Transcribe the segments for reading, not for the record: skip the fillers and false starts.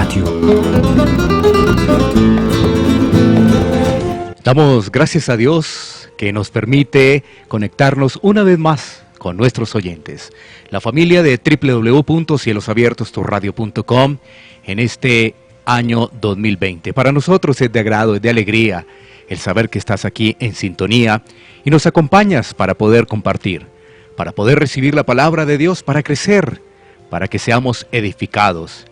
patio. Damos gracias a Dios que nos permite conectarnos una vez más con nuestros oyentes. La familia de www.cielosabiertosturradio.com en este año 2020. Para nosotros es de agrado, es de alegría el saber que estás aquí en sintonía y nos acompañas para poder compartir, para poder recibir la palabra de Dios, para crecer, para que seamos edificados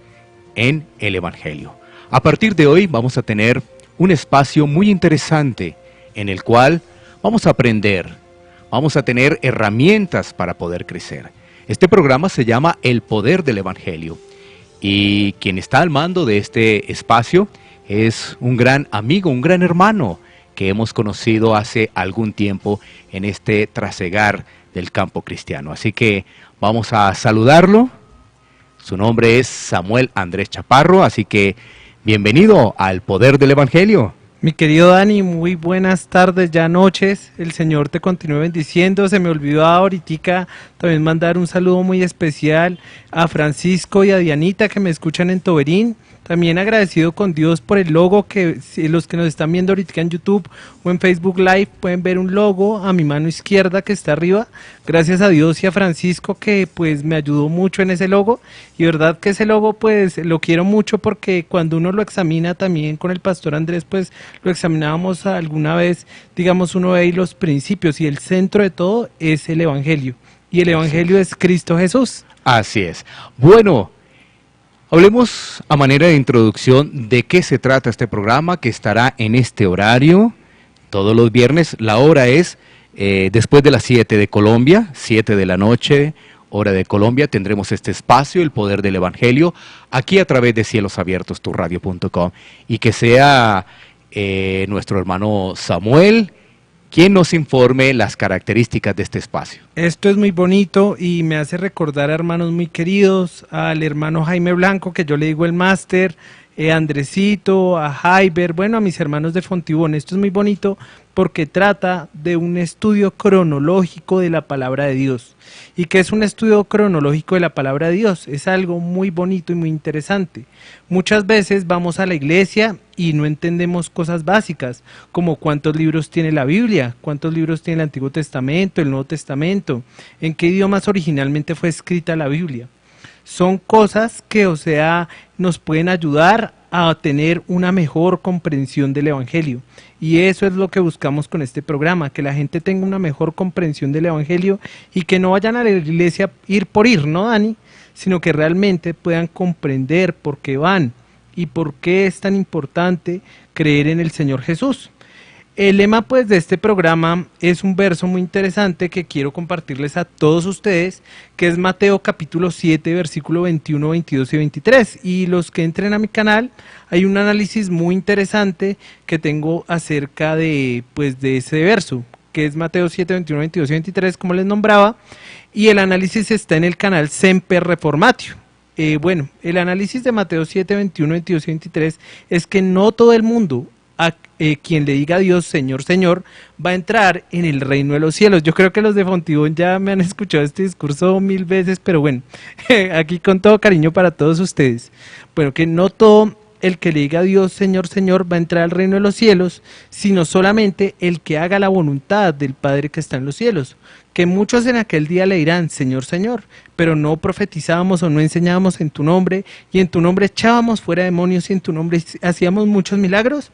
en el Evangelio. A partir de hoy vamos a tener un espacio muy interesante en el cual vamos a aprender, vamos a tener herramientas para poder crecer. Este programa se llama El Poder del Evangelio y quien está al mando de este espacio es un gran amigo, un gran hermano que hemos conocido hace algún tiempo en este trasegar del campo cristiano. Así que vamos a saludarlo. Su nombre es Samuel Andrés Chaparro, así que bienvenido al Poder del Evangelio. Mi querido Dani, muy buenas tardes, ya noches, el Señor te continúe bendiciendo. Se me olvidó ahorita también mandar un saludo muy especial a Francisco y a Dianita que me escuchan en Toberín. También agradecido con Dios por el logo que los que nos están viendo ahorita en YouTube o en Facebook Live pueden ver un logo a mi mano izquierda que está arriba. Gracias a Dios y a Francisco que pues me ayudó mucho en ese logo. Y verdad que ese logo pues lo quiero mucho porque cuando uno lo examina también con el pastor Andrés pues lo examinábamos alguna vez, digamos uno ve ahí los principios y el centro de todo es el Evangelio. Y el Evangelio es Cristo Jesús. Así es. Bueno, hablemos a manera de introducción de qué se trata este programa que estará en este horario todos los viernes. La hora es después de las 7 de Colombia, 7 de la noche, hora de Colombia, tendremos este espacio, El Poder del Evangelio, aquí a través de cielosabiertosturradio.com y que sea nuestro hermano Samuel quien nos informe las características de este espacio. Esto es muy bonito y me hace recordar a hermanos muy queridos, al hermano Jaime Blanco, que yo le digo el máster, Andresito, a Jaiber, bueno, a mis hermanos de Fontibón. Esto es muy bonito porque trata de un estudio cronológico de la palabra de Dios. ¿Y qué es un estudio cronológico de la palabra de Dios? Es algo muy bonito y muy interesante. Muchas veces vamos a la iglesia y no entendemos cosas básicas, como cuántos libros tiene la Biblia, cuántos libros tiene el Antiguo Testamento, el Nuevo Testamento, en qué idiomas originalmente fue escrita la Biblia. Son cosas que, o sea, nos pueden ayudar a tener una mejor comprensión del Evangelio. Y eso es lo que buscamos con este programa, que la gente tenga una mejor comprensión del Evangelio y que no vayan a la iglesia ir por ir, ¿no, Dani? Sino que realmente puedan comprender por qué van y por qué es tan importante creer en el Señor Jesús. El lema pues de este programa es un verso muy interesante que quiero compartirles a todos ustedes, que es Mateo capítulo 7, versículo 21, 22 y 23. Y los que entren a mi canal, hay un análisis muy interesante que tengo acerca de, pues, de ese verso, que es Mateo 7, 21, 22 y 23, como les nombraba, y el análisis está en el canal Semper Reformatio. Bueno, el análisis de Mateo 7, 21, 22 y 23 es que no todo el mundo a quien le diga a Dios, Señor, Señor, va a entrar en el reino de los cielos. Yo creo que los de Fontibón ya me han escuchado este discurso 1000 veces, pero bueno, aquí con todo cariño para todos ustedes. Bueno, que no todo el que le diga a Dios, Señor, Señor, va a entrar al reino de los cielos, sino solamente el que haga la voluntad del Padre que está en los cielos. Que muchos en aquel día le dirán, Señor, Señor, pero no profetizábamos o no enseñábamos en tu nombre, y en tu nombre echábamos fuera demonios y en tu nombre hacíamos muchos milagros.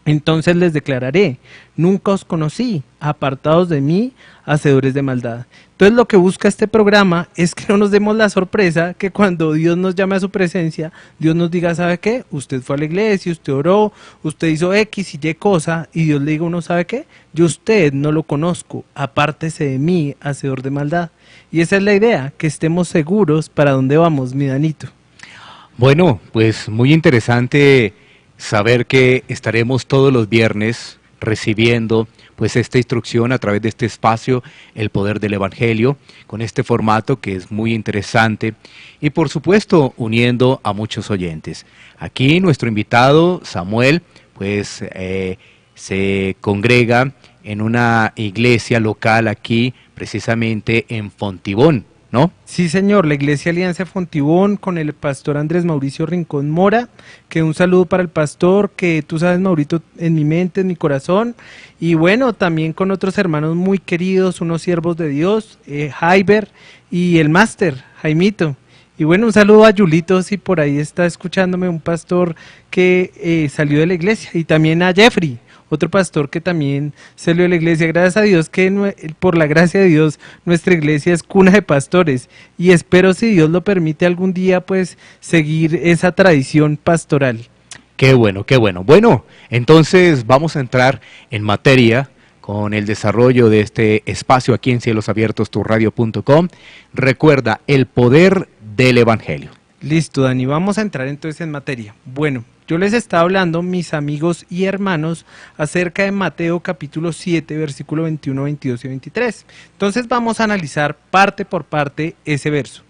Entonces les declararé, nunca os conocí, apartados de mí, hacedores de maldad. Entonces lo que busca este programa es que no nos demos la sorpresa que cuando Dios nos llame a su presencia, Dios nos diga, ¿sabe qué? Usted fue a la iglesia, usted oró, usted hizo X y Y cosa, y Dios le diga, ¿uno sabe qué? Yo usted no lo conozco, apártese de mí, hacedor de maldad. Y esa es la idea, que estemos seguros para dónde vamos, mi Danito. Bueno, pues muy interesante saber que estaremos todos los viernes recibiendo pues esta instrucción a través de este espacio, El Poder del Evangelio, con este formato que es muy interesante y por supuesto uniendo a muchos oyentes. Aquí nuestro invitado Samuel pues se congrega en una iglesia local aquí precisamente en Fontibón, ¿no? Sí, señor, la Iglesia Alianza Fontibón con el pastor Andrés Mauricio Rincón Mora, que un saludo para el pastor, que tú sabes, Maurito, en mi mente, en mi corazón, y bueno, también con otros hermanos muy queridos, unos siervos de Dios, Jaiber y el máster, Jaimito. Y bueno, un saludo a Yulito, si por ahí está escuchándome, un pastor que salió de la iglesia, y también a Jeffrey, otro pastor que también salió de la iglesia. Gracias a Dios que por la gracia de Dios nuestra iglesia es cuna de pastores, y espero, si Dios lo permite, algún día pues seguir esa tradición pastoral. Qué bueno, qué bueno. Bueno, entonces vamos a entrar en materia con el desarrollo de este espacio aquí en cielosabiertosturradio.com. Recuerda, el poder del Evangelio. Listo, Dani, vamos a entrar entonces en materia. Bueno, yo les estaba hablando, mis amigos y hermanos, acerca de Mateo capítulo 7, versículo 21, 22 y 23. Entonces vamos a analizar parte por parte ese verso.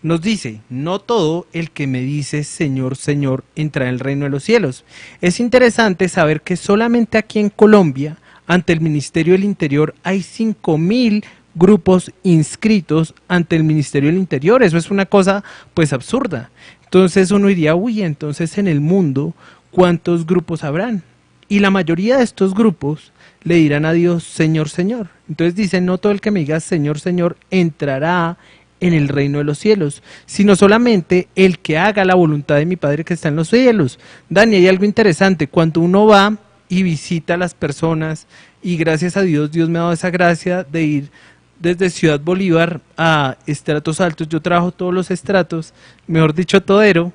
Nos dice: no todo el que me dice Señor, Señor, entrará en el reino de los cielos. Es interesante saber que solamente aquí en Colombia, ante el Ministerio del Interior, hay 5.000 grupos inscritos ante el Ministerio del Interior. Eso es una cosa pues absurda. Entonces uno diría, uy, entonces en el mundo, ¿cuántos grupos habrán? Y la mayoría de estos grupos le dirán a Dios, Señor, Señor. Entonces dice, no todo el que me diga Señor, Señor, entrará en el reino de los cielos, sino solamente el que haga la voluntad de mi Padre que está en los cielos. Dani, hay algo interesante, cuando uno va y visita a las personas, y gracias a Dios, Dios me ha dado esa gracia de ir desde Ciudad Bolívar a estratos altos, yo trabajo todos los estratos, mejor dicho todero,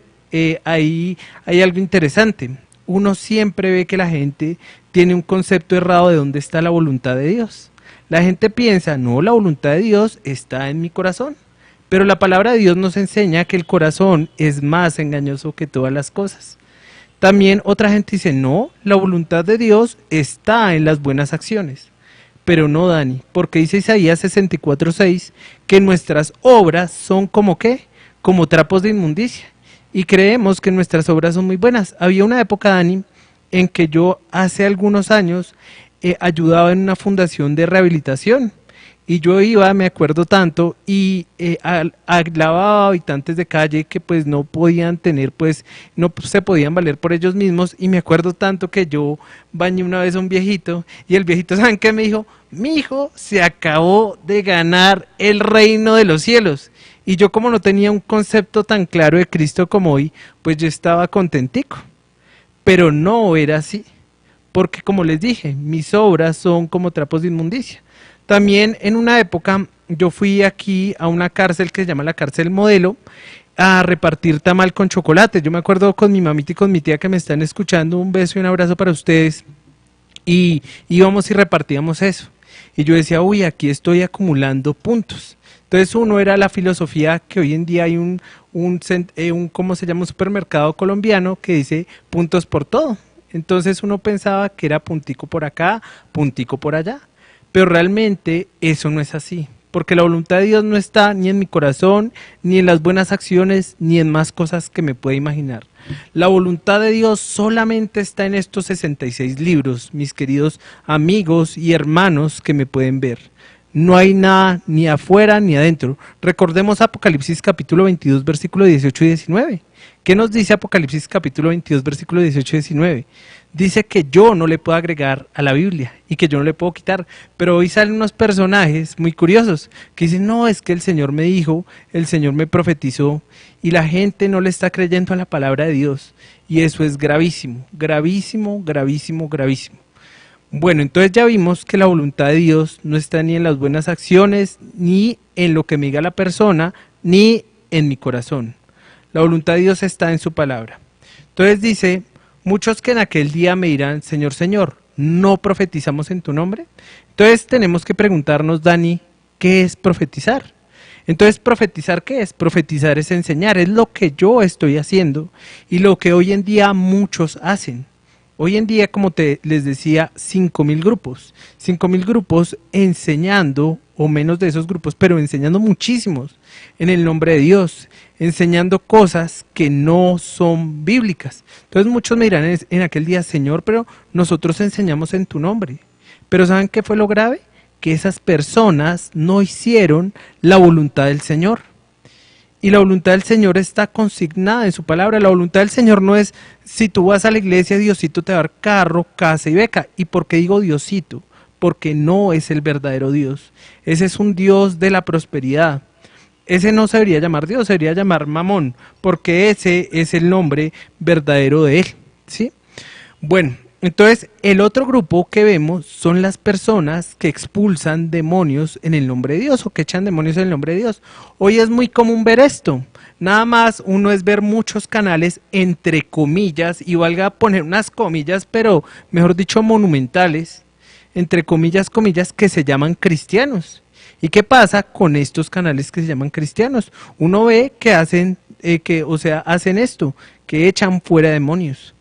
ahí hay algo interesante. Uno siempre ve que la gente tiene un concepto errado de dónde está la voluntad de Dios. La gente piensa, no, la voluntad de Dios está en mi corazón, pero la palabra de Dios nos enseña que el corazón es más engañoso que todas las cosas. También otra gente dice, no, la voluntad de Dios está en las buenas acciones. Pero no, Dani, porque dice Isaías 64:6 que nuestras obras son como ¿qué? Como trapos de inmundicia. Y creemos que nuestras obras son muy buenas. Había una época, Dani, en que yo hace algunos años ayudaba en una fundación de rehabilitación. Y yo iba, me acuerdo tanto, y hablaba a habitantes de calle que pues no podían tener, pues no se podían valer por ellos mismos, y me acuerdo tanto que yo bañé una vez a un viejito, y el viejito, ¿saben qué me dijo? Mi hijo se acabó de ganar el reino de los cielos. Y yo, como no tenía un concepto tan claro de Cristo como hoy, pues yo estaba contentico. Pero no era así, porque como les dije, mis obras son como trapos de inmundicia. También en una época yo fui aquí a una cárcel que se llama la cárcel Modelo a repartir tamal con chocolate. Yo me acuerdo con mi mamita y con mi tía que me están escuchando, un beso y un abrazo para ustedes, y íbamos y repartíamos eso. Y yo decía, uy, aquí estoy acumulando puntos. Entonces uno era la filosofía que hoy en día hay un ¿cómo se llama? Un supermercado colombiano que dice puntos por todo. Entonces uno pensaba que era puntico por acá, puntico por allá. Pero realmente eso no es así, porque la voluntad de Dios no está ni en mi corazón, ni en las buenas acciones, ni en más cosas que me pueda imaginar. La voluntad de Dios solamente está en estos 66 libros, mis queridos amigos y hermanos que me pueden ver. No hay nada ni afuera ni adentro. Recordemos Apocalipsis capítulo 22, versículo 18 y 19. ¿Qué nos dice Apocalipsis capítulo 22, versículo 18 y 19? Dice que yo no le puedo agregar a la Biblia y que yo no le puedo quitar, pero hoy salen unos personajes muy curiosos que dicen, no, es que el Señor me dijo, el Señor me profetizó, y la gente no le está creyendo a la palabra de Dios, y eso es gravísimo, gravísimo, gravísimo, gravísimo. Bueno, entonces ya vimos que la voluntad de Dios no está ni en las buenas acciones, ni en lo que me diga la persona, ni en mi corazón. La voluntad de Dios está en su palabra. Entonces dice, muchos que en aquel día me dirán, Señor, Señor, ¿no profetizamos en tu nombre? Entonces tenemos que preguntarnos, Dani, ¿qué es profetizar? Entonces, ¿profetizar qué es? Profetizar es enseñar, es lo que yo estoy haciendo y lo que hoy en día muchos hacen. Hoy en día, como les decía, 5.000 grupos. 5.000 grupos enseñando, o menos de esos grupos, pero enseñando muchísimos en el nombre de Dios, enseñando cosas que no son bíblicas. Entonces muchos me dirán en aquel día, Señor, pero nosotros enseñamos en tu nombre. Pero ¿saben qué fue lo grave? que esas personas no hicieron la voluntad del Señor. Y la voluntad del Señor está consignada en su palabra. La voluntad del Señor no es, si tú vas a la iglesia, Diosito te va a dar carro, casa y beca. ¿Y por qué digo Diosito? Porque no es el verdadero Dios. Ese es un Dios de la prosperidad. Ese no se debería llamar Dios, se debería llamar Mamón, porque ese es el nombre verdadero de él, ¿sí? Bueno, entonces el otro grupo que vemos son las personas que expulsan demonios en el nombre de Dios o que echan demonios en el nombre de Dios. Hoy es muy común ver esto. Nada más uno es ver muchos canales entre comillas, y valga poner unas comillas, pero mejor dicho monumentales, entre comillas, que se llaman cristianos. ¿Y qué pasa con estos canales que se llaman cristianos? Uno ve que hacen esto, que echan fuera demonios.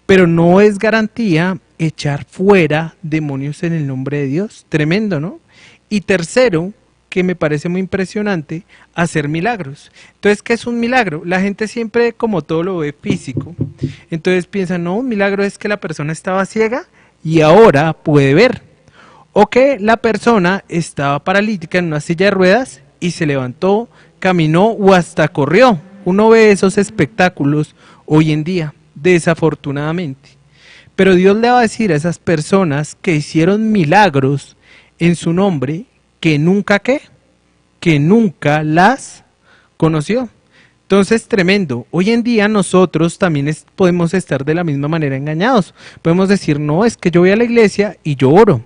Pero no es garantía echar fuera demonios en el nombre de Dios. Tremendo, ¿no? Y tercero, que me parece muy impresionante, hacer milagros. Entonces, ¿qué es un milagro? La gente siempre, como todo, lo ve físico. Entonces piensa, no, un milagro es que la persona estaba ciega y ahora puede ver. O que la persona estaba paralítica en una silla de ruedas y se levantó, caminó o hasta corrió. Uno ve esos espectáculos hoy en día, desafortunadamente. Pero Dios le va a decir a esas personas que hicieron milagros en su nombre, que nunca las conoció. Entonces, tremendo. Hoy en día nosotros también podemos estar de la misma manera engañados. Podemos decir, no, es que yo voy a la iglesia y yo oro.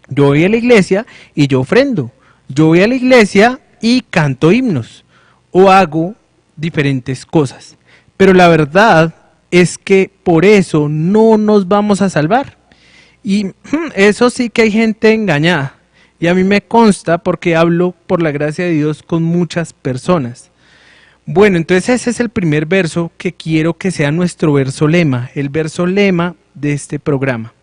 Yo voy a la iglesia y yo ofrendo. Yo voy a la iglesia y canto himnos. O hago diferentes cosas. Pero la verdad es que por eso no nos vamos a salvar. Y eso sí que hay gente engañada. Y a mí me consta porque hablo por la gracia de Dios con muchas personas. Bueno, entonces ese es el primer verso que quiero que sea nuestro verso lema, el verso lema de este programa.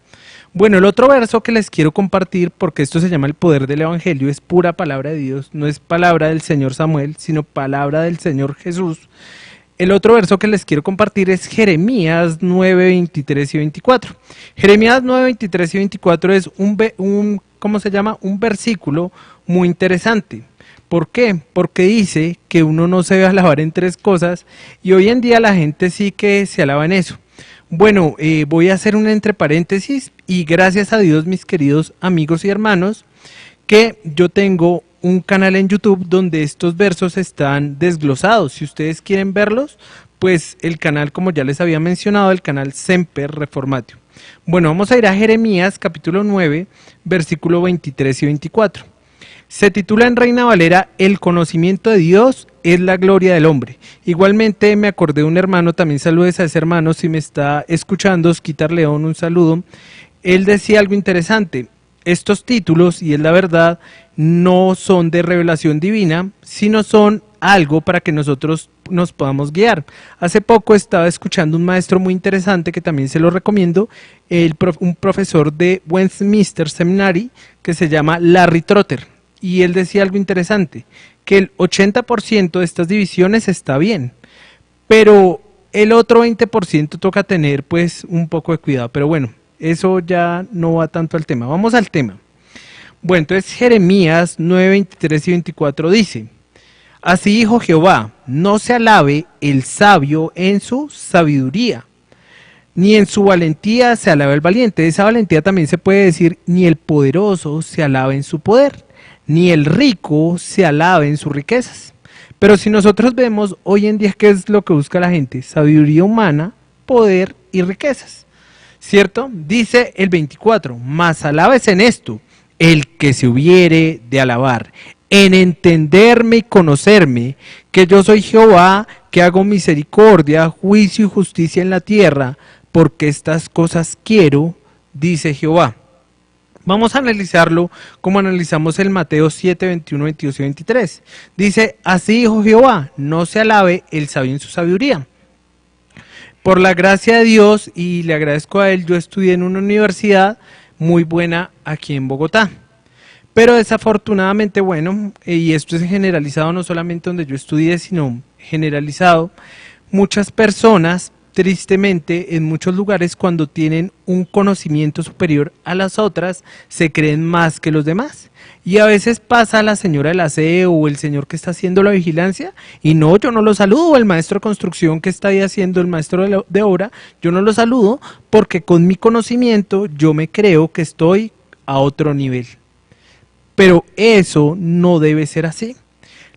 Bueno, el otro verso que les quiero compartir, porque esto se llama el poder del evangelio, es pura palabra de Dios, no es palabra del Señor Samuel, sino palabra del Señor Jesús. El otro verso que les quiero compartir es Jeremías 9, 23 y 24. Jeremías 9, 23 y 24 es un versículo muy interesante. ¿Por qué? Porque dice que uno no se debe alabar en tres cosas y hoy en día la gente sí que se alaba en eso. Bueno, voy a hacer un entre paréntesis y gracias a Dios, mis queridos amigos y hermanos, que yo tengo un canal en YouTube donde estos versos están desglosados. Si ustedes quieren verlos, pues el canal, como ya les había mencionado, el canal Semper Reformatio. Bueno, vamos a ir a Jeremías capítulo 9, versículo 23 y 24. Se titula en Reina Valera, el conocimiento de Dios es la gloria del hombre. Igualmente me acordé de un hermano, también saludes a ese hermano, si me está escuchando, Osquitar León, un saludo. Él decía algo interesante, estos títulos, y es la verdad, no son de revelación divina, sino son algo para que nosotros nos podamos guiar. Hace poco estaba escuchando un maestro muy interesante que también se lo recomiendo, un profesor de Westminster Seminary que se llama Larry Trotter. Y él decía algo interesante, que el 80% de estas divisiones está bien, pero el otro 20% toca tener pues un poco de cuidado. Pero bueno, eso ya no va tanto al tema. Vamos al tema. Bueno, entonces Jeremías 9, 23 y 24 dice, así dijo Jehová, no se alabe el sabio en su sabiduría, ni en su valentía se alabe el valiente. Esa valentía también se puede decir, ni el poderoso se alabe en su poder, ni el rico se alabe en sus riquezas. Pero si nosotros vemos hoy en día qué es lo que busca la gente, sabiduría humana, poder y riquezas, ¿cierto? Dice el 24, mas alabes en esto el que se hubiere de alabar, en entenderme y conocerme, que yo soy Jehová, que hago misericordia, juicio y justicia en la tierra, porque estas cosas quiero, dice Jehová. Vamos a analizarlo como analizamos el Mateo 7, 21, 22 y 23. Dice, así dijo Jehová, no se alabe el sabio en su sabiduría. Por la gracia de Dios, y le agradezco a él, yo estudié en una universidad muy buena aquí en Bogotá. Pero desafortunadamente, bueno, y esto es generalizado no solamente donde yo estudié, sino generalizado, muchas personas tristemente, en muchos lugares, cuando tienen un conocimiento superior a las otras, se creen más que los demás. Y a veces pasa la señora del aseo o el señor que está haciendo la vigilancia y no, yo no lo saludo, el maestro de construcción que está ahí haciendo, el maestro de obra, yo no lo saludo porque con mi conocimiento yo me creo que estoy a otro nivel. Pero eso no debe ser así.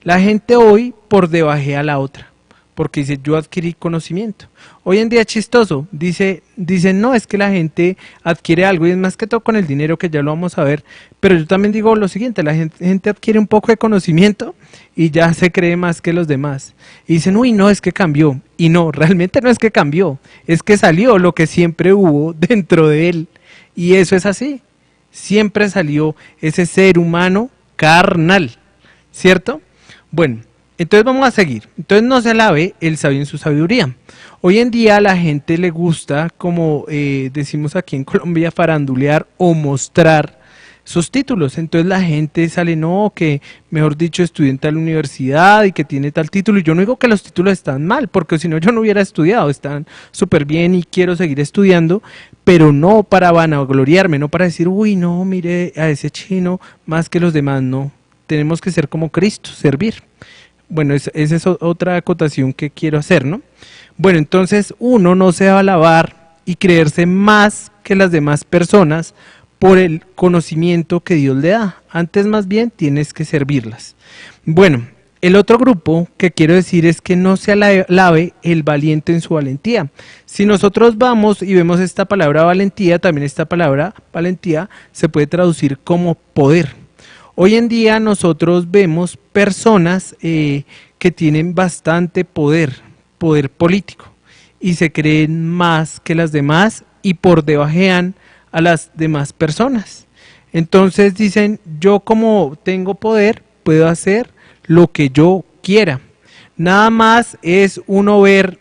La gente hoy por debajea a la otra, porque dice, yo adquirí conocimiento. Hoy en día es chistoso, dicen, no, es que la gente adquiere algo, y es más que todo con el dinero, que ya lo vamos a ver, pero yo también digo lo siguiente, la gente adquiere un poco de conocimiento y ya se cree más que los demás. Y dicen, uy, no, es que cambió. Y no, realmente no es que cambió, es que salió lo que siempre hubo dentro de él. Y eso es así, siempre salió ese ser humano carnal, ¿cierto? Bueno, entonces vamos a seguir. Entonces no se alabe el sabio en su sabiduría. Hoy en día a la gente le gusta, como decimos aquí en Colombia, farandulear o mostrar sus títulos. Entonces la gente sale, no, que mejor dicho estudié en tal universidad y que tiene tal título. Y yo no digo que los títulos están mal, porque si no yo no hubiera estudiado, están súper bien y quiero seguir estudiando, pero no para vanagloriarme, no para decir, uy, no, mire a ese chino más que los demás, no. Tenemos que ser como Cristo, servir. Bueno, esa es otra acotación que quiero hacer, ¿no? Bueno, entonces uno no se va a alabar y creerse más que las demás personas por el conocimiento que Dios le da. Antes más bien tienes que servirlas. Bueno, el otro grupo que quiero decir es que no se alabe el valiente en su valentía. Si nosotros vamos y vemos esta palabra valentía, también esta palabra valentía se puede traducir como poder. Hoy en día nosotros vemos personas que tienen bastante poder político, y se creen más que las demás y por debajean a las demás personas. Entonces dicen, yo como tengo poder, puedo hacer lo que yo quiera. Nada más es uno ver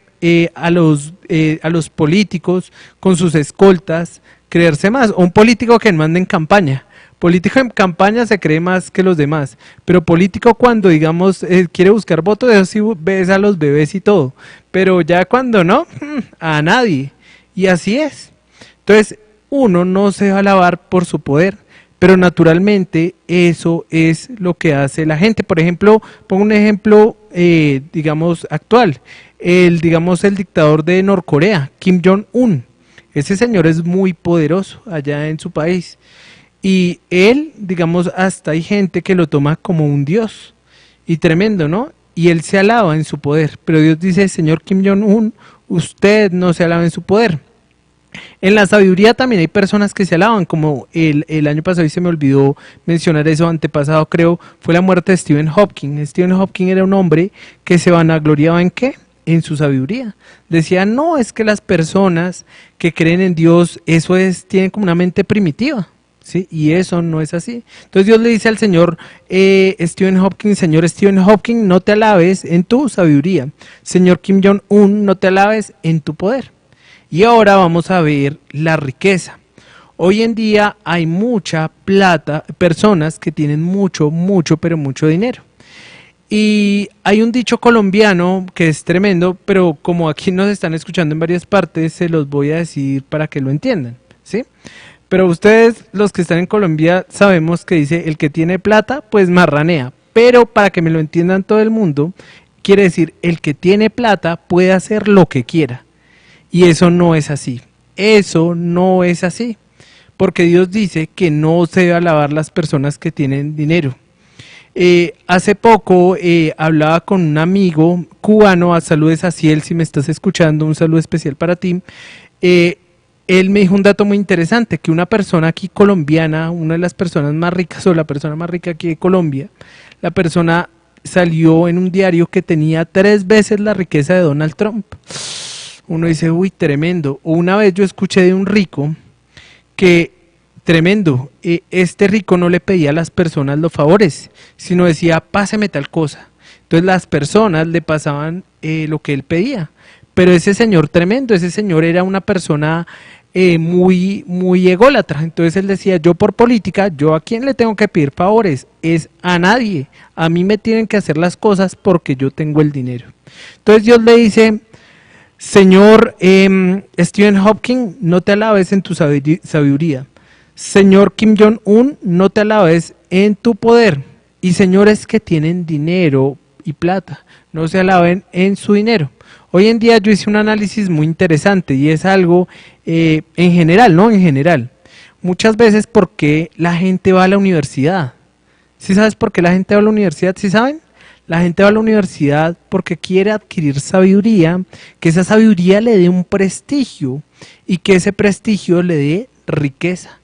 a los políticos con sus escoltas creerse más, o un político que manda en campaña. Político en campaña se cree más que los demás, pero político cuando, digamos, quiere buscar votos, eso sí ves a los bebés y todo, pero ya cuando no, a nadie, y así es. Entonces, uno no se va a alabar por su poder, pero naturalmente eso es lo que hace la gente. Por ejemplo, pongo un ejemplo, digamos, actual, el dictador de Norcorea, Kim Jong-un. Ese señor es muy poderoso allá en su país. Y él, digamos, hasta hay gente que lo toma como un dios. Y tremendo, ¿no? Y él se alaba en su poder. Pero Dios dice, señor Kim Jong-un, usted no se alaba en su poder. En la sabiduría también hay personas que se alaban, como el año pasado, y se me olvidó mencionar eso, antepasado creo, fue la muerte de Stephen Hawking. Stephen Hawking era un hombre que se vanagloriaba ¿en qué? En su sabiduría. Decía, no, es que las personas que creen en Dios, tienen como una mente primitiva. ¿Sí? Y eso no es así. Entonces Dios le dice al señor Stephen Hawking, señor Stephen Hawking, no te alabes en tu sabiduría. Señor Kim Jong-un, no te alabes en tu poder. Y ahora vamos a ver la riqueza. Hoy en día hay mucha plata, personas que tienen mucho, pero mucho dinero. Y hay un dicho colombiano que es tremendo, pero como aquí nos están escuchando en varias partes, se los voy a decir para que lo entiendan, ¿sí? Pero ustedes, los que están en Colombia, sabemos que dice, el que tiene plata, pues marranea. Pero para que me lo entiendan todo el mundo, quiere decir, el que tiene plata puede hacer lo que quiera. Y eso no es así. Eso no es así. Porque Dios dice que no se debe alabar las personas que tienen dinero. Hace poco hablaba con un amigo cubano, saludos a Ciel, si me estás escuchando, un saludo especial para ti. Él me dijo un dato muy interesante, que una persona aquí colombiana, una de las personas más ricas o la persona más rica aquí de Colombia, la persona salió en un diario que tenía 3 veces la riqueza de Donald Trump. Uno dice, uy, tremendo. O una vez yo escuché de un rico que, tremendo, este rico no le pedía a las personas los favores, sino decía, páseme tal cosa. Entonces las personas le pasaban lo que él pedía. Pero ese señor tremendo, ese señor era una persona muy ególatra. Entonces él decía, yo por política, yo a quién le tengo que pedir favores, es a nadie. A mí me tienen que hacer las cosas porque yo tengo el dinero. Entonces Dios le dice, Señor Stephen Hawking, no te alabes en tu sabiduría. Señor Kim Jong-un, no te alabes en tu poder. Y señores que tienen dinero y plata, no se alaben en su dinero. Hoy en día yo hice un análisis muy interesante y es algo en general, ¿no? En general. Muchas veces porque la gente va a la universidad. ¿Sí sabes por qué la gente va a la universidad? ¿Sí saben? La gente va a la universidad porque quiere adquirir sabiduría, que esa sabiduría le dé un prestigio y que ese prestigio le dé riqueza.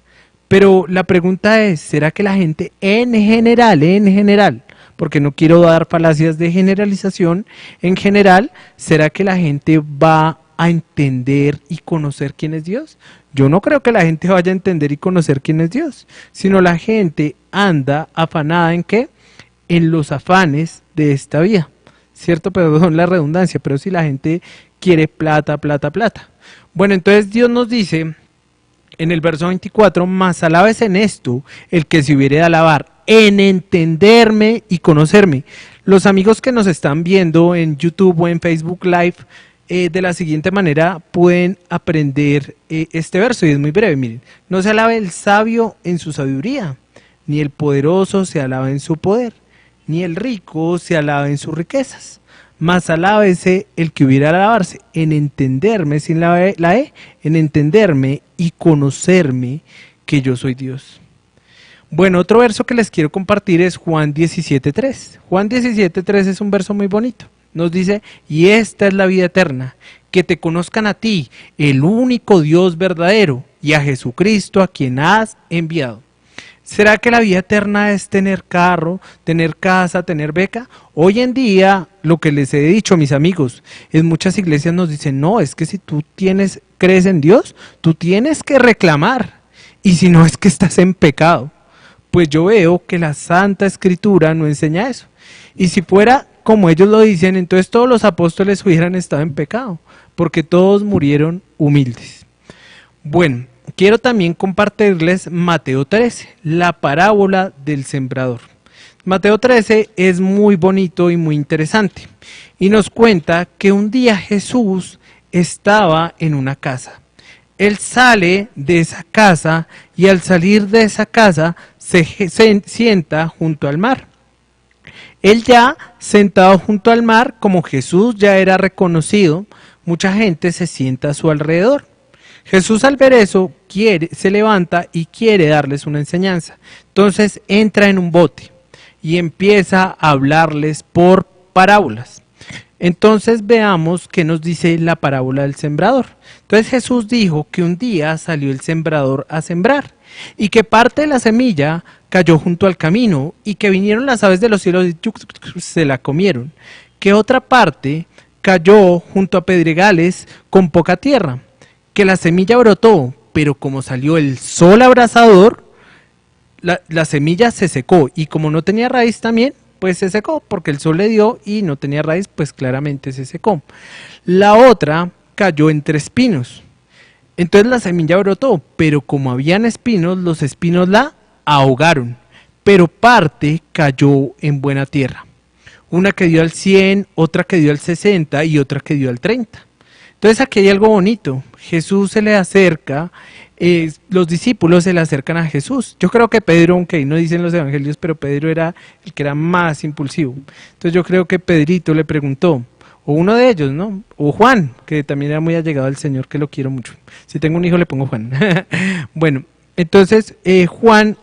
Pero la pregunta es, ¿será que la gente en general, porque no quiero dar falacias de generalización, en general, ¿será que la gente va a entender y conocer quién es Dios? Yo no creo que la gente vaya a entender y conocer quién es Dios, sino la gente anda afanada ¿en qué? En los afanes de esta vida, ¿cierto? Perdón la redundancia, pero si la gente quiere plata, plata, plata. Bueno, entonces Dios nos dice en el verso 24, mas alabes en esto el que se hubiere de alabar, en entenderme y conocerme. Los amigos que nos están viendo en YouTube o en Facebook Live, de la siguiente manera pueden aprender este verso, y es muy breve, miren. No se alabe el sabio en su sabiduría, ni el poderoso se alaba en su poder, ni el rico se alaba en sus riquezas, mas alábese el que hubiera de alabarse, en entenderme, sin la E, en entenderme y conocerme que yo soy Dios. Bueno, otro verso que les quiero compartir es Juan 17.3. Juan 17.3 es un verso muy bonito. Nos dice, y esta es la vida eterna, que te conozcan a ti, el único Dios verdadero, y a Jesucristo a quien has enviado. ¿Será que la vida eterna es tener carro, tener casa, tener beca? Hoy en día, lo que les he dicho a mis amigos, en muchas iglesias nos dicen, no, es que si tú crees en Dios, tú tienes que reclamar, y si no es que estás en pecado. Pues yo veo que la Santa Escritura no enseña eso. Y si fuera como ellos lo dicen, entonces todos los apóstoles hubieran estado en pecado, porque todos murieron humildes. Bueno, quiero también compartirles Mateo 13, la parábola del sembrador. Mateo 13 es muy bonito y muy interesante. Y nos cuenta que un día Jesús estaba en una casa. Él sale de esa casa y al salir de esa casa se sienta junto al mar. Él ya sentado junto al mar, como Jesús ya era reconocido, mucha gente se sienta a su alrededor. Jesús al ver eso se levanta y quiere darles una enseñanza. Entonces entra en un bote y empieza a hablarles por parábolas. Entonces veamos qué nos dice la parábola del sembrador. Entonces Jesús dijo que un día salió el sembrador a sembrar y que parte de la semilla cayó junto al camino y que vinieron las aves de los cielos y se la comieron. Que otra parte cayó junto a pedregales con poca tierra. Que la semilla brotó, pero como salió el sol abrasador, la semilla se secó y como no tenía raíz también, pues se secó, porque el sol le dio y no tenía raíz, pues claramente se secó. La otra cayó entre espinos. Entonces la semilla brotó, pero como habían espinos, los espinos la ahogaron. Pero parte cayó en buena tierra. Una que dio al 100, otra que dio al 60 y otra que dio al 30. Entonces aquí hay algo bonito. Jesús se le acerca, los discípulos se le acercan a Jesús. Yo creo que Pedro, aunque no dicen los evangelios, pero Pedro era el que era más impulsivo. Entonces yo creo que Pedrito le preguntó, o uno de ellos, ¿no? O Juan, que también era muy allegado al Señor, que lo quiero mucho. Si tengo un hijo le pongo Juan. Bueno, entonces Juan,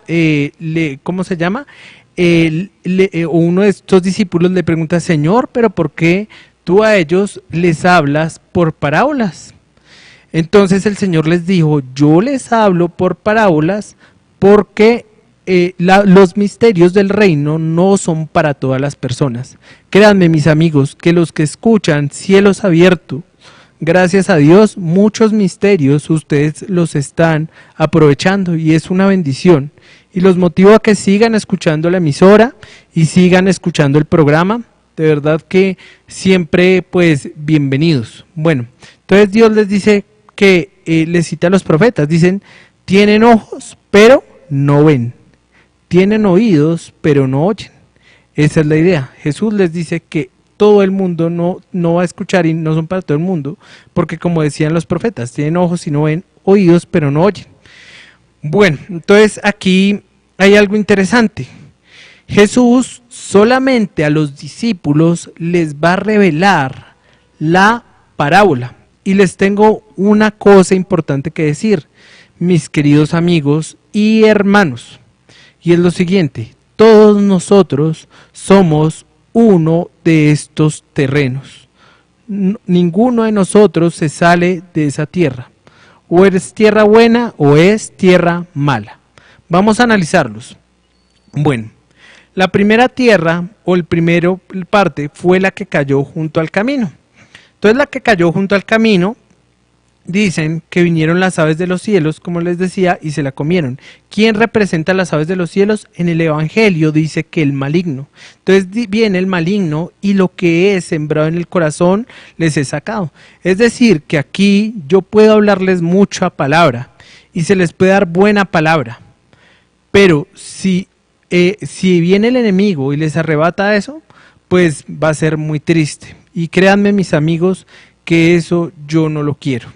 ¿cómo se llama? O uno de estos discípulos le pregunta, Señor, ¿pero por qué tú a ellos les hablas por parábolas? Entonces el Señor les dijo, yo les hablo por parábolas porque los misterios del reino no son para todas las personas. Créanme, mis amigos, que los que escuchan cielos abiertos, gracias a Dios, muchos misterios ustedes los están aprovechando y es una bendición. Y los motivo a que sigan escuchando la emisora y sigan escuchando el programa. De verdad que siempre, pues, bienvenidos. Bueno, entonces Dios les dice que les cita a los profetas. Dicen, tienen ojos, pero no ven. Tienen oídos, pero no oyen. Esa es la idea. Jesús les dice que todo el mundo no va a escuchar y no son para todo el mundo, porque como decían los profetas, tienen ojos y no ven, oídos pero no oyen. Bueno, entonces aquí hay algo interesante. Jesús solamente a los discípulos les va a revelar la parábola. Y les tengo una cosa importante que decir, mis queridos amigos y hermanos. Y es lo siguiente, todos nosotros somos uno de estos terrenos. Ninguno de nosotros se sale de esa tierra. O es tierra buena o es tierra mala. Vamos a analizarlos. Bueno, la primera tierra o el primero parte fue la que cayó junto al camino. Entonces la que cayó junto al camino, dicen que vinieron las aves de los cielos, como les decía, y se la comieron. ¿Quién representa a las aves de los cielos? En el Evangelio dice que el maligno. Entonces viene el maligno y lo que es sembrado en el corazón les es sacado. Es decir, que aquí yo puedo hablarles mucha palabra y se les puede dar buena palabra. Pero si viene el enemigo y les arrebata eso, pues va a ser muy triste. Y créanme, mis amigos, que eso yo no lo quiero.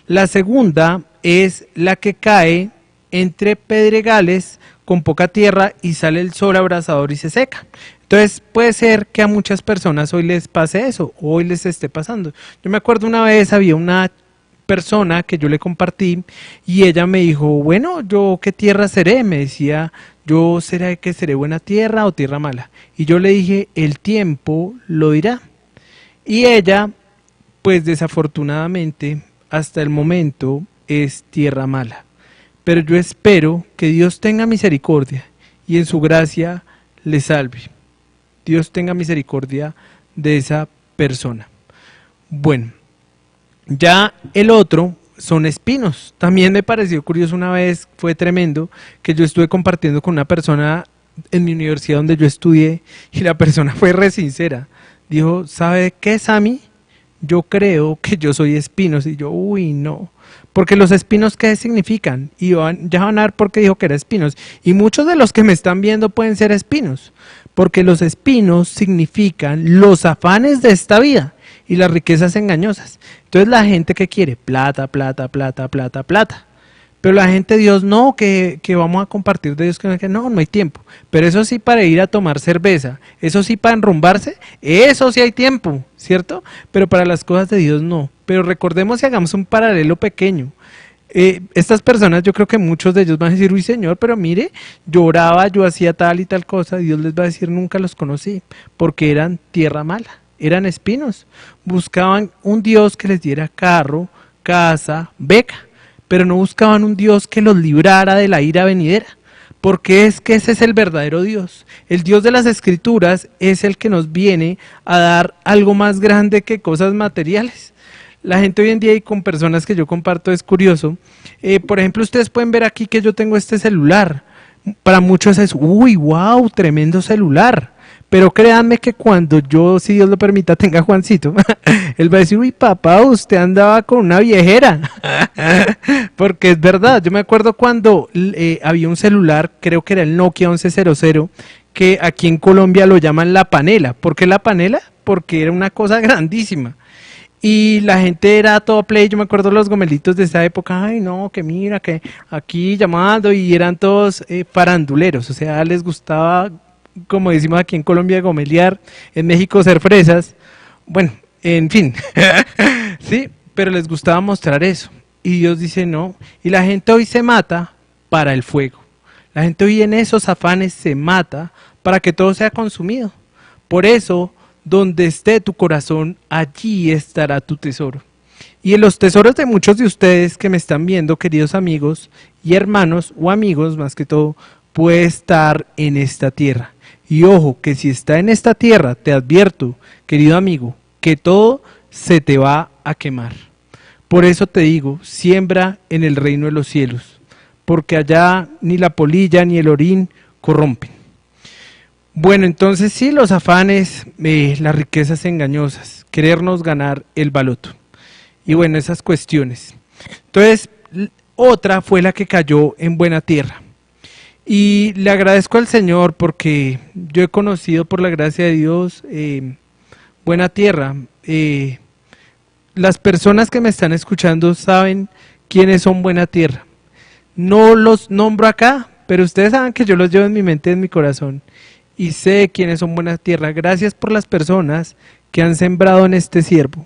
La segunda es la que cae entre pedregales con poca tierra y sale el sol abrasador y se seca. Entonces puede ser que a muchas personas hoy les pase eso, o hoy les esté pasando. Yo me acuerdo una vez había una persona que yo le compartí y ella me dijo, bueno, ¿yo qué tierra seré? Me decía, ¿yo seré que seré buena tierra o tierra mala? Y yo le dije, el tiempo lo dirá. Y ella, pues desafortunadamente, hasta el momento es tierra mala. Pero yo espero que Dios tenga misericordia y en su gracia le salve. Dios tenga misericordia de esa persona. Bueno, ya el otro son espinos. También me pareció curioso una vez, fue tremendo, que yo estuve compartiendo con una persona en mi universidad donde yo estudié y la persona fue re sincera. Dijo, ¿sabe qué, Sammy? Yo creo que yo soy espinos. Y yo, uy, no. Porque los espinos, ¿qué significan? Y ya van a ver por qué dijo que era espinos. Y muchos de los que me están viendo pueden ser espinos. Porque los espinos significan los afanes de esta vida y las riquezas engañosas. Entonces la gente que quiere plata, plata, plata, plata, plata. Pero la gente de Dios no, que vamos a compartir de Dios, que no hay tiempo. Pero eso sí, para ir a tomar cerveza, eso sí para enrumbarse, eso sí hay tiempo, ¿cierto? Pero para las cosas de Dios no. Pero recordemos y hagamos un paralelo pequeño. Estas personas, yo creo que muchos de ellos van a decir, uy Señor, pero mire, yo oraba, yo hacía tal y tal cosa, Dios les va a decir, nunca los conocí, porque eran tierra mala, eran espinos. Buscaban un Dios que les diera carro, casa, beca. Pero no buscaban un Dios que los librara de la ira venidera, porque es que ese es el verdadero Dios. El Dios de las Escrituras es el que nos viene a dar algo más grande que cosas materiales. La gente hoy en día y con personas que yo comparto es curioso. Por ejemplo, ustedes pueden ver aquí que yo tengo este celular. Para muchos es, uy, wow, tremendo celular. Pero créanme que cuando yo, si Dios lo permita, tenga Juancito, él va a decir, uy papá, usted andaba con una viejera. Porque es verdad, yo me acuerdo cuando había un celular, creo que era el Nokia 1100, que aquí en Colombia lo llaman la panela. ¿Por qué la panela? Porque era una cosa grandísima. Y la gente era todo play, yo me acuerdo los gomelitos de esa época, ay no, que mira, que aquí llamando, y eran todos faranduleros, o sea, les gustaba, como decimos aquí en Colombia, gomelear, en México ser fresas, bueno, en fin, sí, pero les gustaba mostrar eso, y Dios dice no, y la gente hoy se mata para el fuego, la gente hoy en esos afanes se mata para que todo sea consumido, por eso, donde esté tu corazón, allí estará tu tesoro. Y en los tesoros de muchos de ustedes que me están viendo, queridos amigos y hermanos, o amigos más que todo, puede estar en esta tierra. Y ojo, que si está en esta tierra, te advierto, querido amigo, que todo se te va a quemar. Por eso te digo, siembra en el reino de los cielos, porque allá ni la polilla ni el orín corrompen. Bueno, entonces sí, los afanes, las riquezas engañosas, querernos ganar el baloto. Y bueno, esas cuestiones. Entonces, otra fue la que cayó en buena tierra. Y le agradezco al Señor porque yo he conocido por la gracia de Dios Buena tierra. Las personas que me están escuchando saben quiénes son buena tierra. No los nombro acá, pero ustedes saben que yo los llevo en mi mente y en mi corazón. Y sé quiénes son buena tierra. Gracias por las personas que han sembrado en este siervo,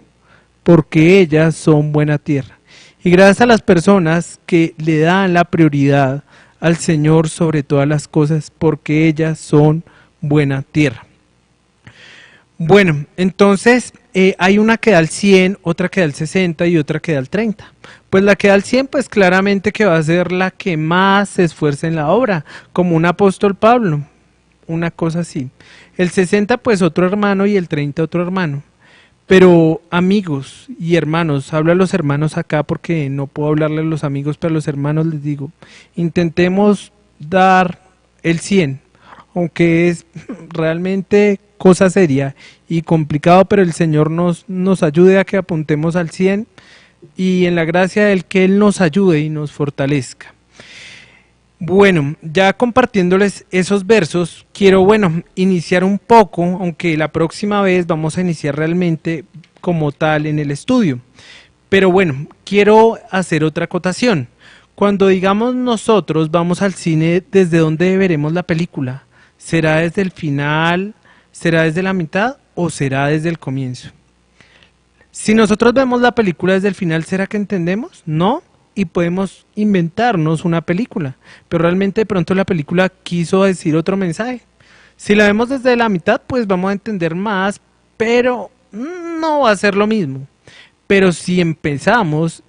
porque ellas son buena tierra. Y gracias a las personas que le dan la prioridad al Señor sobre todas las cosas, porque ellas son buena tierra. Bueno, entonces hay una que da al 100, otra que da al 60 y otra que da al 30. Pues la que da al 100, pues claramente que va a ser la que más se esfuerce en la obra, como un apóstol Pablo, una cosa así. El 60 pues otro hermano y el 30 otro hermano. Pero amigos y hermanos, hablo a los hermanos acá porque no puedo hablarle a los amigos, pero a los hermanos les digo, intentemos dar el 100, aunque es realmente cosa seria y complicado, pero el Señor nos ayude a que apuntemos al 100 y en la gracia del que Él nos ayude y nos fortalezca. Bueno, ya compartiéndoles esos versos, quiero, iniciar un poco, aunque la próxima vez vamos a iniciar realmente como tal en el estudio. Pero bueno, quiero hacer otra acotación. Cuando digamos nosotros vamos al cine, ¿desde dónde veremos la película? ¿Será desde el final? ¿Será desde la mitad? ¿O será desde el comienzo? Si nosotros vemos la película desde el final, ¿será que entendemos? No. Y podemos inventarnos una película, pero realmente de pronto la película quiso decir otro mensaje. Si la vemos desde la mitad, pues vamos a entender más, pero no va a ser lo mismo. Pero si empezamos,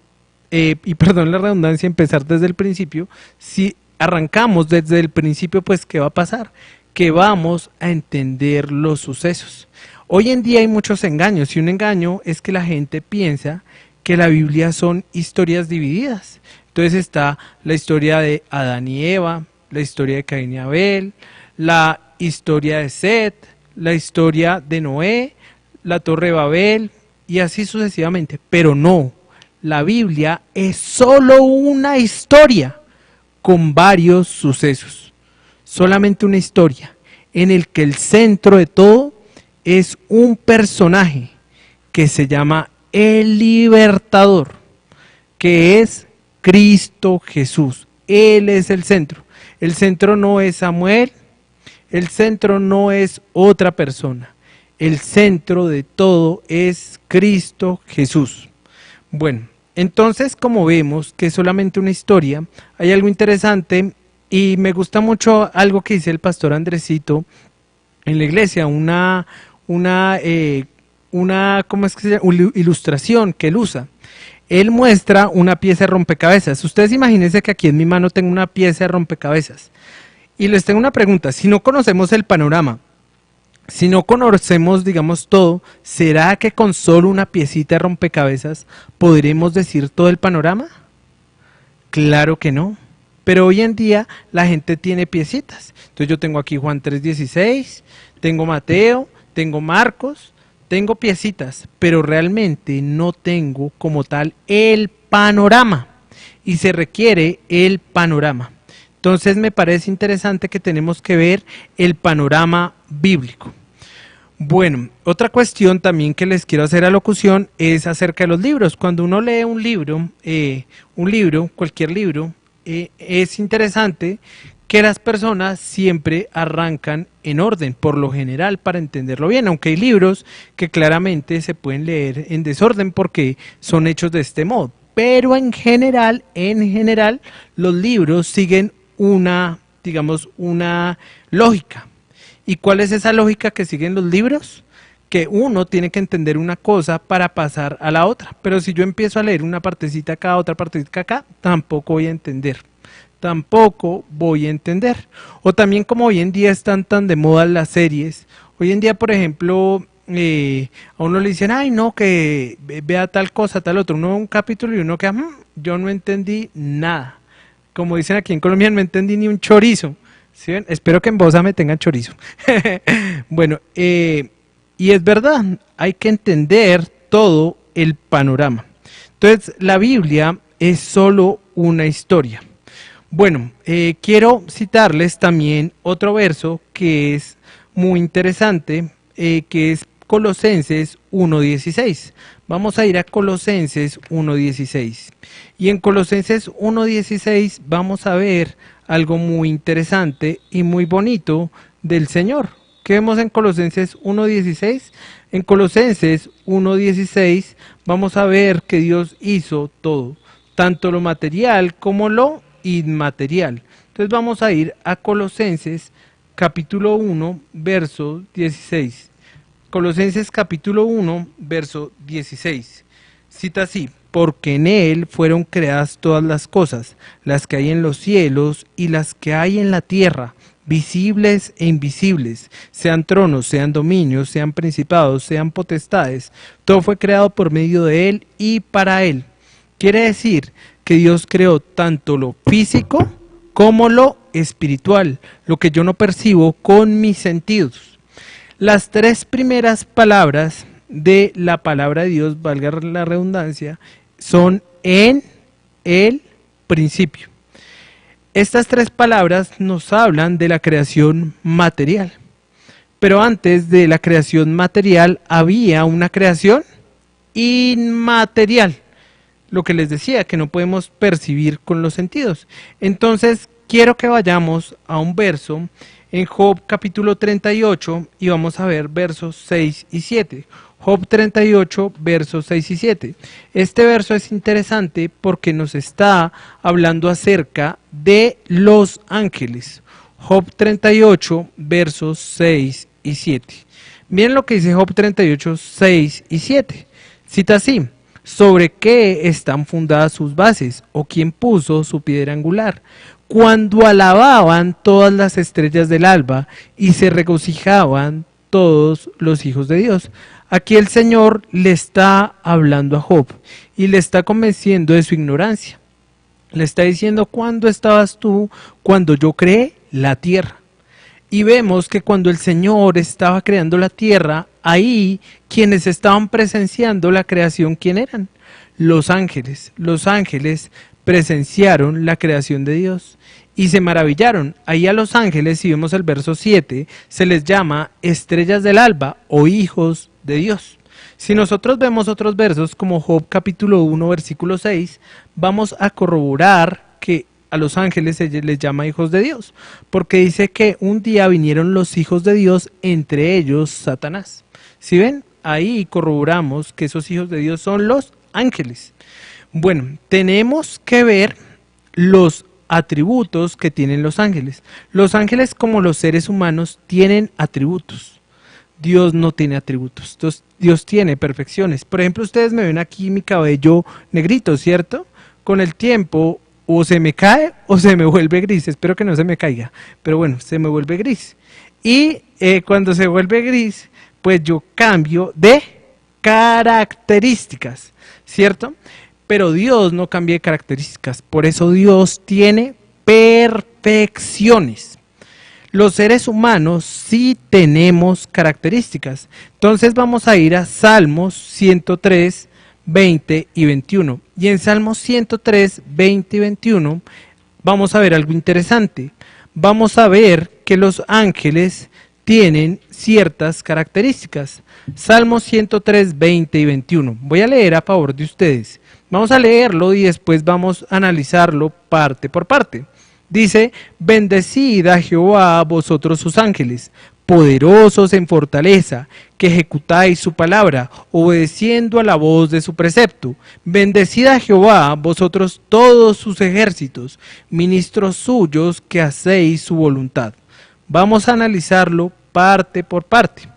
y perdón la redundancia, empezar desde el principio, si arrancamos desde el principio, pues ¿qué va a pasar? Que vamos a entender los sucesos. Hoy en día hay muchos engaños, y un engaño es que la gente piensa que la Biblia son historias divididas. Entonces está la historia de Adán y Eva, la historia de Caín y Abel, la historia de Set, la historia de Noé, la Torre de Babel y así sucesivamente. Pero no, la Biblia es solo una historia con varios sucesos. Solamente una historia en el que el centro de todo es un personaje que se llama el libertador, que es Cristo Jesús. Él es el centro. El centro no es Samuel, el centro no es otra persona. El centro de todo es Cristo Jesús. Bueno, entonces como vemos que es solamente una historia, hay algo interesante y me gusta mucho algo que dice el pastor Andresito en la iglesia, una ¿cómo es que se llama? Una ilustración que él usa. Él muestra una pieza de rompecabezas. Ustedes imagínense que aquí en mi mano tengo una pieza de rompecabezas. Y les tengo una pregunta. Si no conocemos el panorama, si no conocemos, digamos, todo, ¿será que con solo una piecita de rompecabezas podremos decir todo el panorama? Claro que no. Pero hoy en día la gente tiene piecitas. Entonces yo tengo aquí Juan 3:16, tengo Mateo, tengo Marcos, tengo piecitas, pero realmente no tengo como tal el panorama y se requiere el panorama. Entonces me parece interesante que tenemos que ver el panorama bíblico. Bueno, otra cuestión también que les quiero hacer alocución es acerca de los libros. Cuando uno lee un libro, cualquier libro, es interesante que las personas siempre arrancan en orden, por lo general, para entenderlo bien, aunque hay libros que claramente se pueden leer en desorden porque son hechos de este modo, pero en general, los libros siguen una lógica. ¿Y cuál es esa lógica que siguen los libros? Que uno tiene que entender una cosa para pasar a la otra, pero si yo empiezo a leer una partecita acá, otra partecita acá, tampoco voy a entender. O también como hoy en día están tan de moda las series, hoy en día por ejemplo a uno le dicen, ay no, que vea tal cosa, tal otro, uno ve un capítulo y uno queda, yo no entendí nada, como dicen aquí en Colombia, no entendí ni un chorizo. ¿Sí ven? Espero que en Bosa me tengan chorizo. Bueno, y es verdad, hay que entender todo el panorama. Entonces la Biblia es solo una historia. Bueno, quiero citarles también otro verso que es muy interesante, que es Colosenses 1:16. Vamos a ir a Colosenses 1:16. Y en Colosenses 1:16 vamos a ver algo muy interesante y muy bonito del Señor. ¿Qué vemos en Colosenses 1:16? En Colosenses 1:16 vamos a ver que Dios hizo todo, tanto lo material como lo inmaterial. Entonces vamos a ir a Colosenses capítulo 1, verso 16. Colosenses capítulo 1, verso 16. Cita así: porque en Él fueron creadas todas las cosas, las que hay en los cielos y las que hay en la tierra, visibles e invisibles, sean tronos, sean dominios, sean principados, sean potestades. Todo fue creado por medio de Él y para Él. Quiere decir que Dios creó tanto lo físico como lo espiritual, lo que yo no percibo con mis sentidos. Las tres primeras palabras de la palabra de Dios, valga la redundancia, son en el principio. Estas tres palabras nos hablan de la creación material. Pero antes de la creación material había una creación inmaterial. Lo que les decía, que no podemos percibir con los sentidos. Entonces, quiero que vayamos a un verso en Job capítulo 38 y vamos a ver versos 6 y 7. Job 38, versos 6 y 7. Este verso es interesante porque nos está hablando acerca de los ángeles. Job 38, versos 6 y 7. Miren lo que dice Job 38, 6 y 7. Cita así: ¿sobre qué están fundadas sus bases? ¿O quién puso su piedra angular? Cuando alababan todas las estrellas del alba y se regocijaban todos los hijos de Dios. Aquí el Señor le está hablando a Job y le está convenciendo de su ignorancia. Le está diciendo: ¿cuándo estabas tú cuando yo creé la tierra? Y vemos que cuando el Señor estaba creando la tierra, ahí quienes estaban presenciando la creación, ¿quién eran? Los ángeles. Los ángeles presenciaron la creación de Dios y se maravillaron. Ahí a los ángeles, si vemos el verso 7, se les llama estrellas del alba o hijos de Dios. Si nosotros vemos otros versos como Job capítulo 1 versículo 6, vamos a corroborar que a los ángeles se les llama hijos de Dios, porque dice que un día vinieron los hijos de Dios, entre ellos Satanás. ¿Sí ven? Ahí corroboramos que esos hijos de Dios son los ángeles. Bueno, tenemos que ver los atributos que tienen los ángeles. Los ángeles, como los seres humanos, tienen atributos. Dios no tiene atributos. Dios tiene perfecciones. Por ejemplo, ustedes me ven aquí mi cabello negrito, ¿cierto? Con el tiempo o se me cae o se me vuelve gris. Espero que no se me caiga, pero bueno, se me vuelve gris. Y cuando se vuelve gris, pues yo cambio de características, ¿cierto? Pero Dios no cambia de características, por eso Dios tiene perfecciones. Los seres humanos sí tenemos características. Entonces vamos a ir a Salmos 103, 20 y 21. Y en Salmos 103, 20 y 21 vamos a ver algo interesante. Vamos a ver que los ángeles tienen ciertas características. Salmos 103, 20 y 21. Voy a leer a favor de ustedes. Vamos a leerlo y después vamos a analizarlo parte por parte. Dice: bendecid a Jehová vosotros sus ángeles, poderosos en fortaleza, que ejecutáis su palabra, obedeciendo a la voz de su precepto. Bendecid a Jehová vosotros todos sus ejércitos, ministros suyos que hacéis su voluntad. Vamos a analizarlo parte por parte.